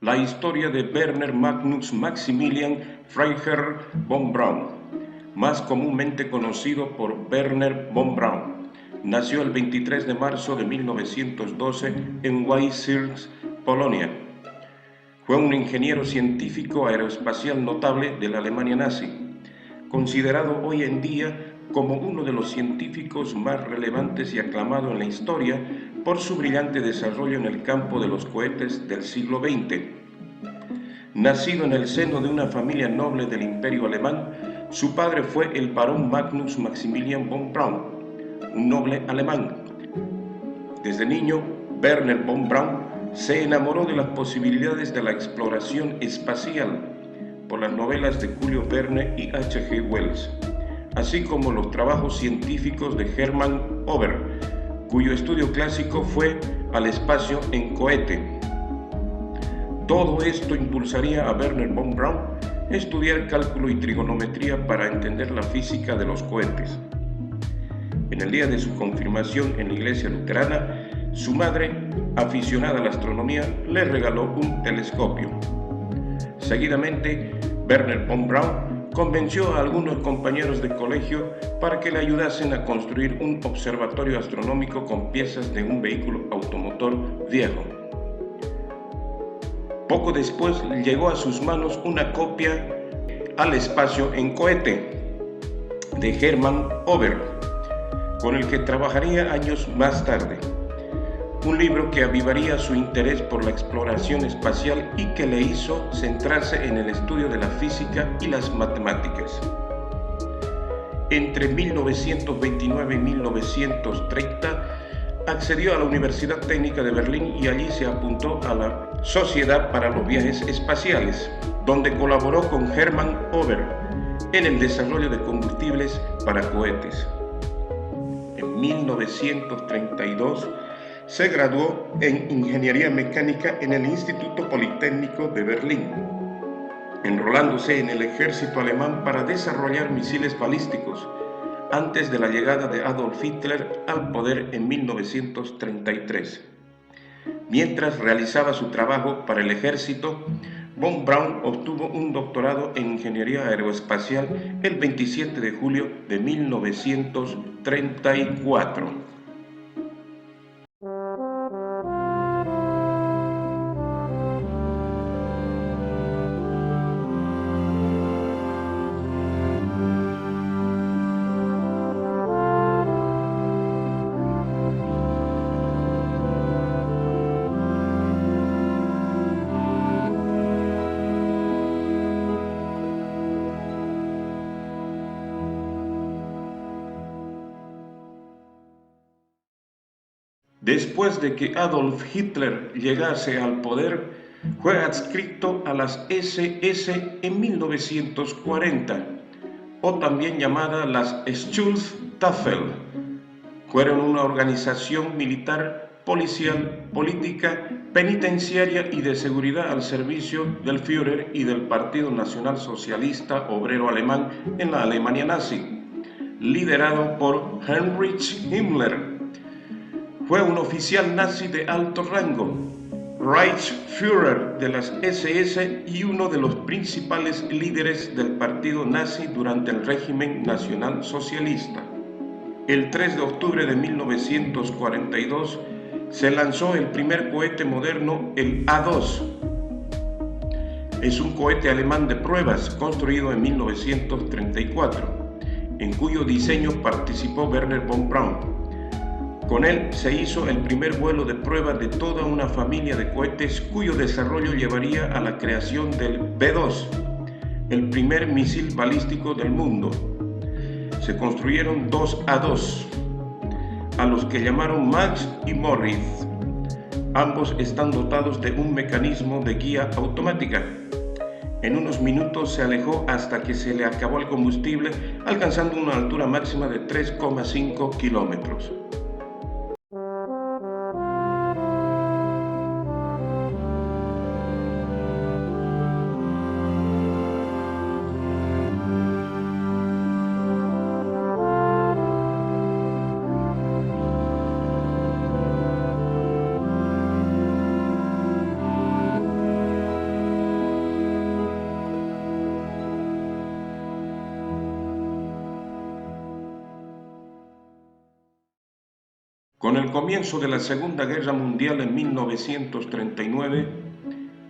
La historia de Werner Magnus Maximilian Freiherr von Braun, más comúnmente conocido por Werner von Braun, nació el 23 de marzo de 1912 en Wierzich, Polonia. Fue un ingeniero científico aeroespacial notable de la Alemania nazi, considerado hoy en día como uno de los científicos más relevantes y aclamado en la historia por su brillante desarrollo en el campo de los cohetes del siglo XX. Nacido en el seno de una familia noble del Imperio Alemán, su padre fue el barón Magnus Maximilian von Braun, un noble alemán. Desde niño, Werner von Braun se enamoró de las posibilidades de la exploración espacial por las novelas de Julio Verne y H.G. Wells, así como los trabajos científicos de Hermann Ober, cuyo estudio clásico fue al espacio en cohete. Todo esto impulsaría a Werner von Braun a estudiar cálculo y trigonometría para entender la física de los cohetes. En el día de su confirmación en la iglesia luterana, su madre, aficionada a la astronomía, le regaló un telescopio. Seguidamente, Werner von Braun convenció a algunos compañeros de colegio para que le ayudasen a construir un observatorio astronómico con piezas de un vehículo automotor viejo. Poco después llegó a sus manos una copia al espacio en cohete de Hermann Ober, con el que trabajaría años más tarde. Un libro que avivaría su interés por la exploración espacial y que le hizo centrarse en el estudio de la física y las matemáticas. Entre 1929 y 1930 accedió a la Universidad Técnica de Berlín y allí se apuntó a la Sociedad para los Viajes Espaciales, donde colaboró con Hermann Ober en el desarrollo de combustibles para cohetes. En 1932 se graduó en Ingeniería Mecánica en el Instituto Politécnico de Berlín, enrolándose en el ejército alemán para desarrollar misiles balísticos antes de la llegada de Adolf Hitler al poder en 1933. Mientras realizaba su trabajo para el ejército, von Braun obtuvo un doctorado en Ingeniería Aeroespacial el 27 de julio de 1934. Después de que Adolf Hitler llegase al poder, fue adscrito a las SS en 1940, o también llamadas las Schutzstaffel. Fueron una organización militar, policial, política, penitenciaria y de seguridad al servicio del Führer y del Partido Nacional Socialista Obrero Alemán en la Alemania nazi, liderado por Heinrich Himmler. Fue un oficial nazi de alto rango, Reichsführer de las SS y uno de los principales líderes del partido nazi durante el régimen nacional socialista. El 3 de octubre de 1942 se lanzó el primer cohete moderno, el A-2. Es un cohete alemán de pruebas construido en 1934, en cuyo diseño participó Wernher von Braun. Con él se hizo el primer vuelo de prueba de toda una familia de cohetes cuyo desarrollo llevaría a la creación del B-2, el primer misil balístico del mundo. Se construyeron dos A-2, a los que llamaron Max y Moritz. Ambos están dotados de un mecanismo de guía automática. En unos minutos se alejó hasta que se le acabó el combustible, alcanzando una altura máxima de 3,5 kilómetros. Con el comienzo de la Segunda Guerra Mundial en 1939,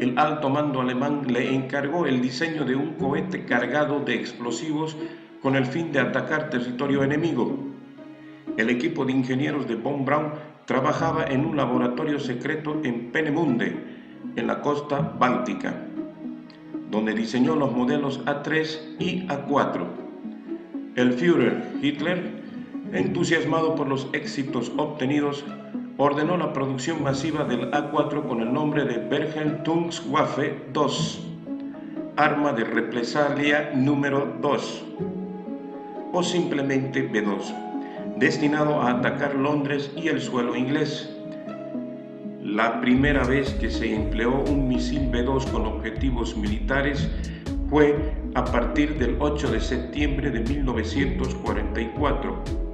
el alto mando alemán le encargó el diseño de un cohete cargado de explosivos con el fin de atacar territorio enemigo. El equipo de ingenieros de von Braun trabajaba en un laboratorio secreto en Peenemünde, en la costa báltica, donde diseñó los modelos A3 y A4. El Führer Hitler, entusiasmado por los éxitos obtenidos, ordenó la producción masiva del A4 con el nombre de Vergeltungswaffe 2, arma de represalia número 2, o simplemente B2, destinado a atacar Londres y el suelo inglés. La primera vez que se empleó un misil B2 con objetivos militares fue a partir del 8 de septiembre de 1944.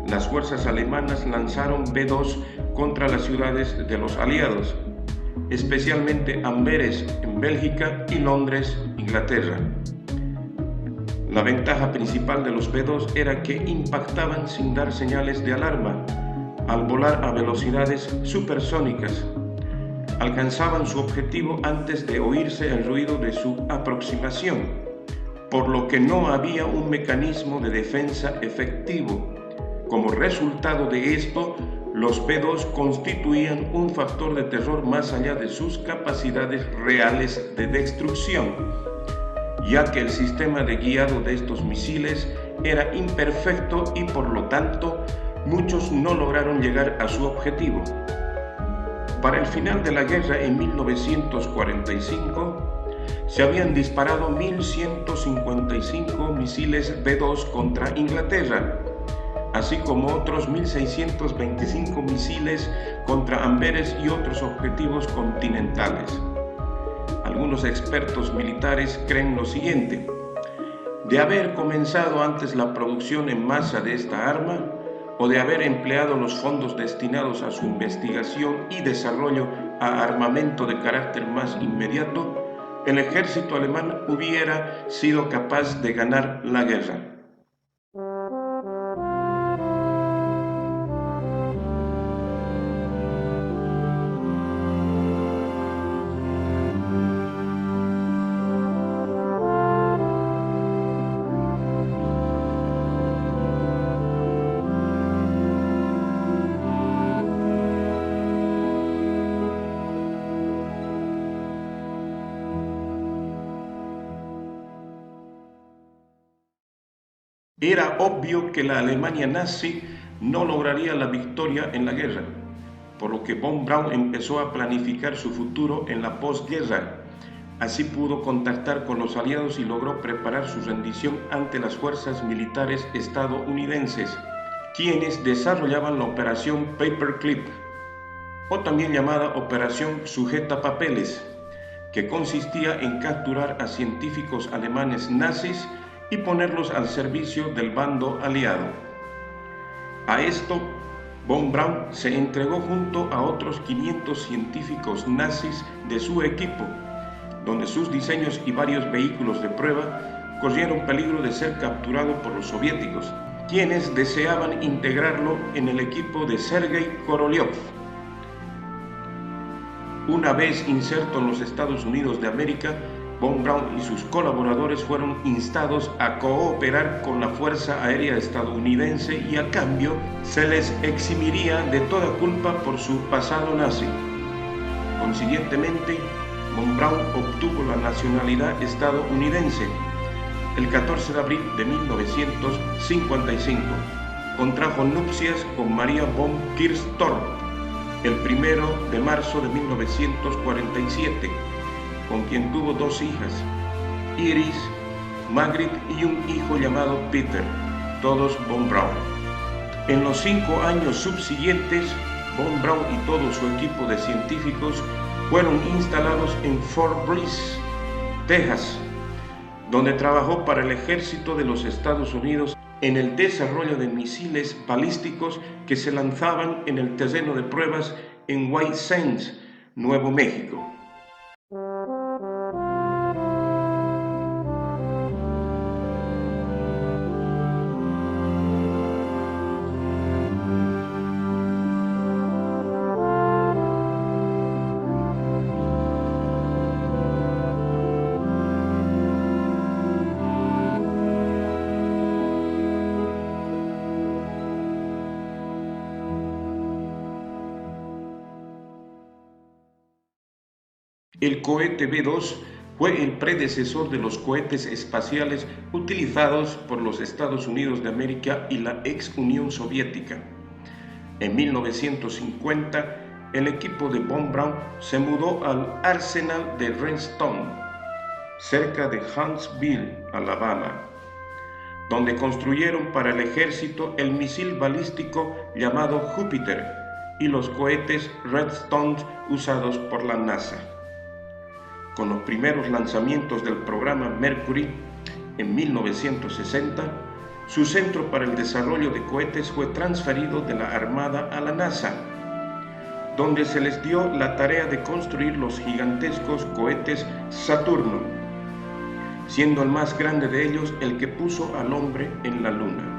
Las fuerzas alemanas lanzaron B2 contra las ciudades de los aliados, especialmente Amberes en Bélgica y Londres, Inglaterra. La ventaja principal de los B2 era que impactaban sin dar señales de alarma. Al volar a velocidades supersónicas, alcanzaban su objetivo antes de oírse el ruido de su aproximación, por lo que no había un mecanismo de defensa efectivo. Como resultado de esto, los B2 constituían un factor de terror más allá de sus capacidades reales de destrucción, ya que el sistema de guiado de estos misiles era imperfecto y por lo tanto muchos no lograron llegar a su objetivo. Para el final de la guerra en 1945, se habían disparado 1.155 misiles B2 contra Inglaterra, así como otros 1.625 misiles contra Amberes y otros objetivos continentales. Algunos expertos militares creen lo siguiente: de haber comenzado antes la producción en masa de esta arma, o de haber empleado los fondos destinados a su investigación y desarrollo a armamento de carácter más inmediato, el ejército alemán hubiera sido capaz de ganar la guerra. Era obvio que la Alemania nazi no lograría la victoria en la guerra, por lo que von Braun empezó a planificar su futuro en la posguerra. Así pudo contactar con los aliados y logró preparar su rendición ante las fuerzas militares estadounidenses, quienes desarrollaban la operación Paperclip, o también llamada Operación Sujeta Papeles, que consistía en capturar a científicos alemanes nazis y ponerlos al servicio del bando aliado. A esto, von Braun se entregó junto a otros 500 científicos nazis de su equipo, donde sus diseños y varios vehículos de prueba corrieron peligro de ser capturados por los soviéticos, quienes deseaban integrarlo en el equipo de Sergei Korolev. Una vez inserto en los Estados Unidos de América, Von Braun y sus colaboradores fueron instados a cooperar con la Fuerza Aérea estadounidense y a cambio se les eximiría de toda culpa por su pasado nazi. Consiguientemente, Von Braun obtuvo la nacionalidad estadounidense. El 14 de abril de 1955 contrajo nupcias con Maria von Kirstorp. El 1 de marzo de 1947, con quien tuvo 2 hijas, Iris, Margrit y un hijo llamado Peter, todos Von Braun. En los 5 años subsiguientes, Von Braun y todo su equipo de científicos fueron instalados en Fort Bliss, Texas, donde trabajó para el ejército de los Estados Unidos en el desarrollo de misiles balísticos que se lanzaban en el terreno de pruebas en White Sands, Nuevo México. El cohete B-2 fue el predecesor de los cohetes espaciales utilizados por los Estados Unidos de América y la ex Unión Soviética. En 1950, el equipo de Von Braun se mudó al arsenal de Redstone, cerca de Huntsville, Alabama, donde construyeron para el ejército el misil balístico llamado Júpiter y los cohetes Redstone usados por la NASA. Con los primeros lanzamientos del programa Mercury en 1960, su centro para el desarrollo de cohetes fue transferido de la Armada a la NASA, donde se les dio la tarea de construir los gigantescos cohetes Saturno, siendo el más grande de ellos el que puso al hombre en la Luna.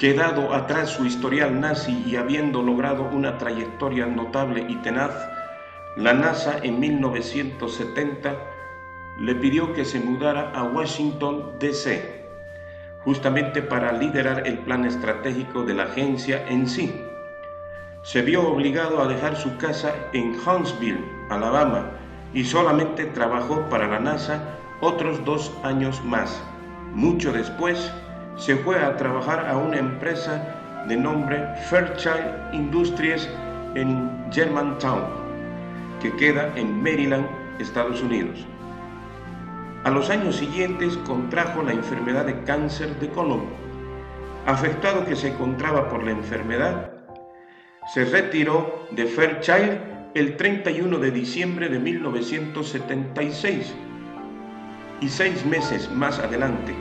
quedado atrás su historial nazi y habiendo logrado una trayectoria notable y tenaz, la NASA en 1970 le pidió que se mudara a Washington, D.C., justamente para liderar el plan estratégico de la agencia en sí. Se vio obligado a dejar su casa en Huntsville, Alabama, y solamente trabajó para la NASA otros 2 años más. Mucho después, se fue a trabajar a una empresa de nombre Fairchild Industries en Germantown, que queda en Maryland, Estados Unidos. A los años siguientes contrajo la enfermedad de cáncer de colon. Afectado que se encontraba por la enfermedad, se retiró de Fairchild el 31 de diciembre de 1976 y 6 meses más adelante,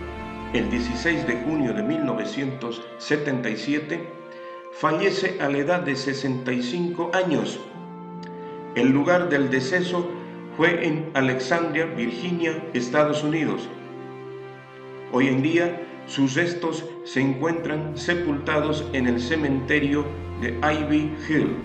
el 16 de junio de 1977, fallece a la edad de 65 años. El lugar del deceso fue en Alexandria, Virginia, Estados Unidos. Hoy en día, sus restos se encuentran sepultados en el cementerio de Ivy Hill.